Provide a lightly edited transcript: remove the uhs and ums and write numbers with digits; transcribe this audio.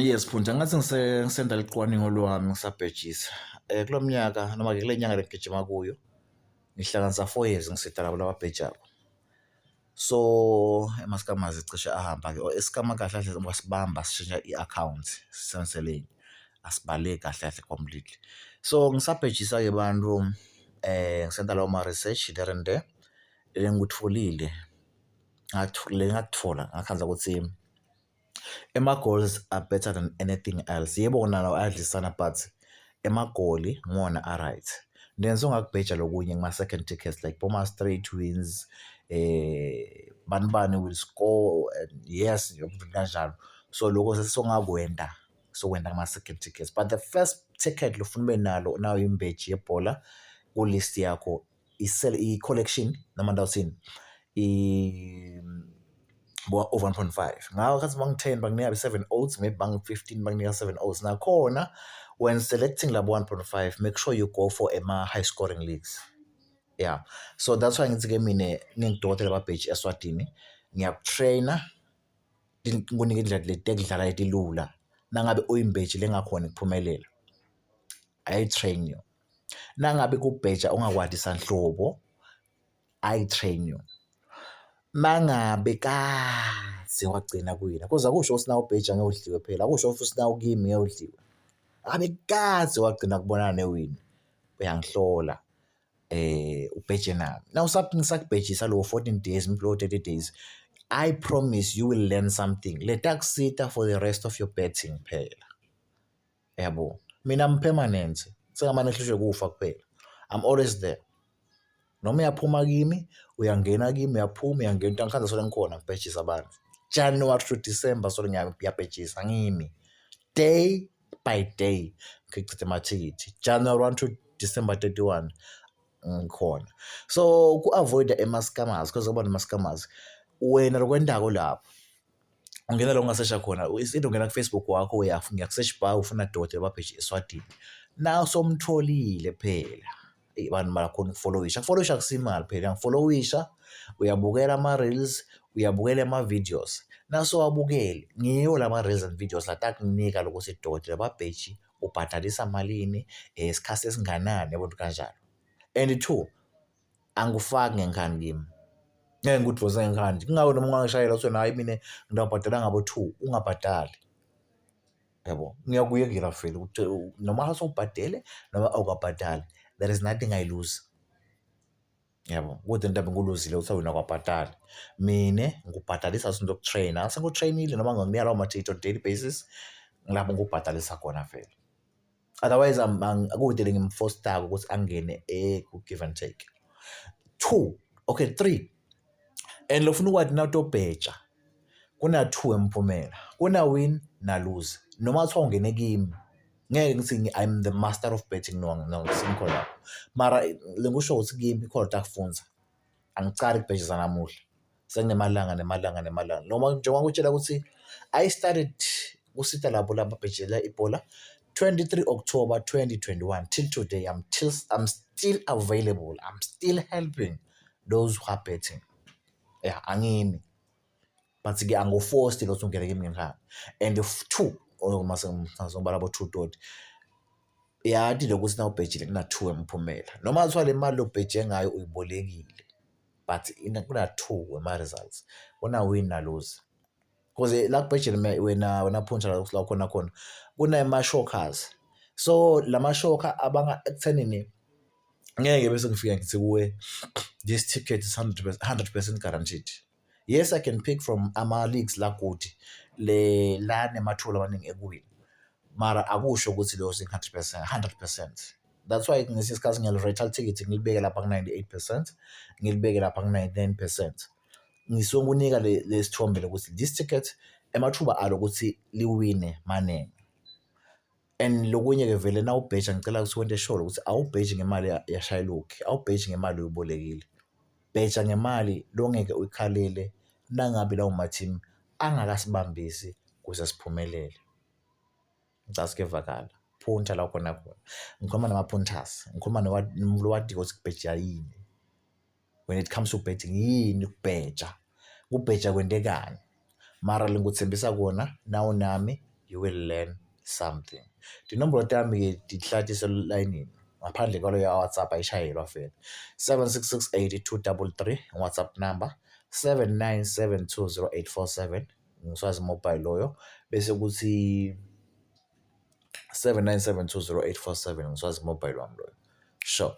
Yes, Phunza, ngathi ngisenda licwaningo lwami ngisabhejisa. Kulo mnyaka noma-ke kule nyanga legijima kuyo ngihlanganisa 4 years ngisita labo lababhejako. So emaskamazi cishe ahamba-ke isikama kahle kahle wasibamba sishintsha i-account senseleni asibaleki kahle kahle completely. So ngisabhejisa-ke bantu ngisenda lawo ma-research there and there engikutfolile ngakutfola ngakhanza ukuthi goals are better than anything else. Yebo kona nawo ayadlisana but emagoli ngona right. Then so ngakubheja lokunye ngama-second tickets like Boma straight wins, Banibani will score, and yes, kanjalo. So lokho sesongakwenda sokwenda ngama-second tickets. But the first ticket lofuna ube nalo nayo imbeji yebhola ku-list yakho i-collection noma ndawuthini over 1.5. Ngawo khathi bang-10 banginika 7 odds, maybe bang-15 banginika 7 odds. Nakhona when selecting labo 1.5, make sure you go for high scoring leagues. Yeah. So that's why ngithi-ke mina ngingidokotela babheji eSwatini ngiyakutraina ngikunike indlela lekudlala letilula. Nangabe uyimbeji lengakhona ukuphumelela I-train you. Nangabe kubheja ungakwati sanhlobo I-train you. Mangabe kaze wagcina kuwina kuze akusho ukuthi nawe ubheja ngewudliwe phela, akusho futhi nawe kimi ngewudliwe. Abe kaze wagcina kubonana newini uyangihlola ubheje nami. Now ngisakubhejisa lo 14 days mpilo 30 days, I promise you will learn something. Letakusita for the rest of your betting phela. Yabo. Mina I'm permanent. Sengamane hlushwe kufa kuphela. I'm always there. Noma uyaphuma kimi, uyangena kimi, uyaphuma, uyangena into angikhanza solo ngikhona ngibhejisa abantu. January to December solo ngiyabhejisa ngimi. Day by day ngicitha amathikithi. January 1 to December 31 ngikhona. So ku-avoida ama-scammers because kuba nama-scammers. Wena lokwendako lapho ungena la ungasesha khona isinto ungena ku-Facebook wakho uyaku-search bar ufuna dokotela babheji eSwatini. Nawe somtholile phela. Abantu bakhona ukufollowisha. Ukufollowisha akusimali phela. Ngifollowisha, uyabukela ama-reels, uyabukela ama-videos. Naso wabukele ngiyo lama-reels and videos latakunika lokuthi dokotela babheji ubhadalisa malini, isikhathi esinganani yabo kanjalo. And 2, angifaki ngenkani kimi. Ngeke ngikudvosa ngenkani. Kungawe noma ungangishayela uthi hayi mina ngidabhadala ngabo 2 ungabhadali. Yabo. Ngiyakuyekela phela ukuthi noma usubhadele noma awukabhadali. There is nothing I lose. Yabo. Kodwa into nguluzile uthi wena kwabhadala. Mina ngikubhadalisa izinto zokutraina. Sengikutrainile noma nginika lawo mathikithi on daily basis ngilapho ngikubhadalisa khona phela. Otherwise akudele ngimforce ukuthi angene ku-give and take. 3. And lofuna ukwazi nawutobheja kuna 2 emphumela. Kuna win na lose. Noma uthiwa ungene kimi ngeke ngithi I'm the master of betting no simple lapho. Mara lengisho ukuthi kimi khona takufunza. Angicali ukubhejisa namuhla. Senginemalanga. Noma njengoba ngikutshela ukuthi I started kusita labo lababhejela ibhola 23 October 2021 till today. I'm still available. I'm still helping those who are betting. Yeah, angimi. But ke angoforced ukuthi ungene kimi ngenkani. And 2 ngizobala abo 2 dot. Yathi lokuthi na ubhejile kuna 2 emphumela. Noma uthiwa le mali obheje ngayo uyibolekile. But kuna 2 wema results. Kuna win na lose. Because la kubhejele wena Phunza la khona kuna ama-shockers. So lama shocker abanga ekuthenini ngeke bese ngifika ngithi kuwe this ticket is 100% guaranteed. Yes, I can pick from ama-leagues la kude la nemathulo amaningi ekuwini. Mara akusho ukuthi leyo 100%. That's why ngesikhathi ngiyali-rental ticket ngilibeke lapha ku-98%, ngilibeke lapha ku-99%. Ngisuke nginika lesithombe lokuthi this ticket emathuba alo ukuthi liwine maningi. And lokunye ke vele na ubheja ngicela ukuthi wente sure ukuthi awubheji ngemali yashayelukhi, awubheji ngemali uyibolekile. Bheja ngemali longeke uyikhalele nangabe lawo ma-team angakasibambisi kuze siphumelele. Ngicasuke vakala. Phunta la khona. Ngikhuluma nama-punters. Ngikhuluma nomuntu wadika ukuthi kubheja yini. When it comes to betting yini ukubheja. Ukubheja kwentekani. Mara lengikuthembisa kona nawo nami you will learn something. Tinombolo tami tihlala tiselayinini ngaphandle kwalo ya WhatsApp ayishayelwa vele 7668 WhatsApp number 79720847 ngiswazi mobile loyo bese kuthi 79720847 ngiswazi mobile wami loyo sure.